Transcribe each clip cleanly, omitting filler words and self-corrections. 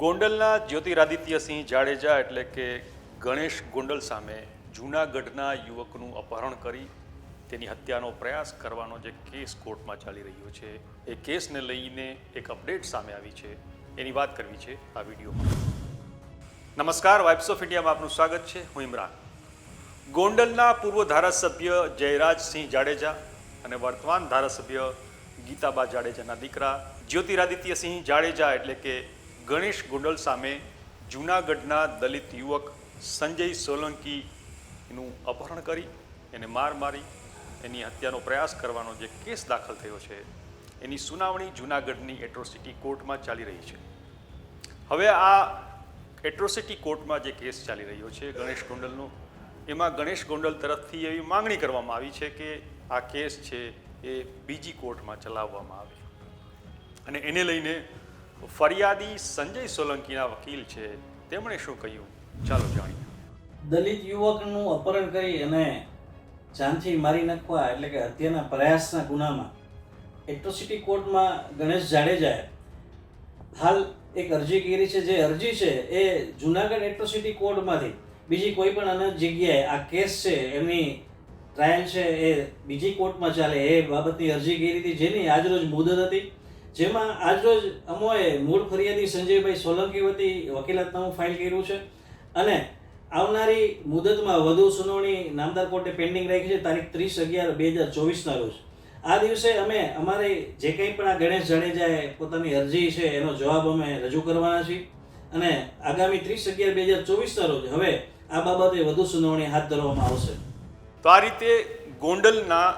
ગોંડલના જ્યોતિરાદિત્યસિંહ જાડેજા એટલે કે ગણેશ ગોંડલ સામે જૂનાગઢના યુવકનું અપહરણ કરી તેની હત્યાનો પ્રયાસ કરવાનો જે કેસ કોર્ટમાં ચાલી રહ્યો છે એ કેસને લઈને એક અપડેટ સામે આવી છે એની વાત કરવી છે આ વિડીયોમાં. નમસ્કાર, વાઇબ્સ ઓફ ઇન્ડિયામાં આપનું સ્વાગત છે. હું ઇમરાન. ગોંડલના પૂર્વ ધારાસભ્ય જયરાજસિંહ જાડેજા અને વર્તમાન ધારાસભ્ય ગીતાબા જાડેજાના દીકરા જ્યોતિરાદિત્યસિંહ જાડેજા એટલે કે ગણેશ ગોંડલ સામે જૂનાગઢના દલિત યુવક સંજય સોલંકીનું અપહરણ કરી એને માર મારી એની હત્યાનો પ્રયાસ કરવાનો જે કેસ દાખલ થયો છે એની સુનાવણી જૂનાગઢની એટ્રોસિટી કોર્ટમાં ચાલી રહી છે. હવે આ એટ્રોસિટી કોર્ટમાં જે કેસ ચાલી રહ્યો છે ગણેશ ગોંડલનો, એમાં ગણેશ ગોંડલ તરફથી એવી માંગણી કરવામાં આવી છે કે આ કેસ છે એ બીજી કોર્ટમાં ચલાવવામાં આવે અને એને લઈને ફરિયાદી સંજય સોલંકીના વકીલ છે તેમણે શું કહ્યું, ચાલો જાણીએ. દલિત યુવકનું અપહરણ કરી અને જાનથી મારી નાખવા એટલે કે હત્યાના પ્રયાસના ગુનામાં એટ્રોસિટી કોર્ટમાં ગણેશ જાડેજાએ હાલ એક અરજી કરી છે. જે અરજી છે એ જૂનાગઢ એટ્રોસિટી કોર્ટમાંથી બીજી કોઈ પણ અન્ય જગ્યાએ આ કેસ છે એમની ટ્રાયલ છે એ બીજી કોર્ટમાં ચાલે એ બાબતની અરજી કરી હતી, જેની આજરોજ મુદત હતી. જેમાં આજરોજ અમોએ મૂળ ફરિયાદી સંજયભાઈ સોલંકી વતી વકીલાતનામું ફાઇલ કર્યું છે અને આવનારી મુદતમાં વધુ સુનાવણી નામદાર કોર્ટે પેન્ડિંગ રાખી છે તારીખ 30/11/2024ના રોજ. આ દિવસે અમે અમારી જે કંઈ પણ આ ગણેશ જાડેજાએ પોતાની અરજી છે એનો જવાબ અમે રજૂ કરવાના છીએ અને આગામી 30/11/2024ના રોજ હવે આ બાબતે વધુ સુનાવણી હાથ ધરવામાં આવશે. તો આ રીતે ગોંડલના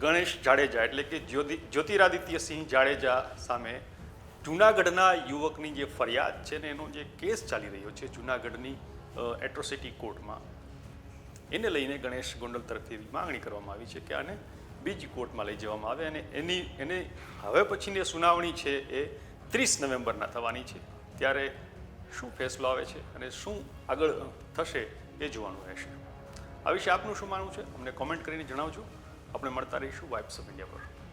ગણેશ જાડેજા એટલે કે જ્યોતિરાદિત્યસિંહ જાડેજા સામે જૂનાગઢના યુવકની જે ફરિયાદ છે ને એનો જે કેસ ચાલી રહ્યો છે જૂનાગઢની એટ્રોસિટી કોર્ટમાં, એને લઈને ગણેશ ગોંડલ તરફથી એવી માંગણી કરવામાં આવી છે કે આને બીજી કોર્ટમાં લઈ જવામાં આવે અને એને હવે પછીની સુનાવણી છે એ 30 નવેમ્બરના થવાની છે. ત્યારે શું ફેસલો આવે છે અને શું આગળ થશે એ જોવાનું રહેશે. આ વિશે આપનું શું માનવું છે અમને કોમેન્ટ કરીને જણાવજો. આપણે મળતા રહીશું વાઇબ્સ ઓફ ઇન્ડિયા પર.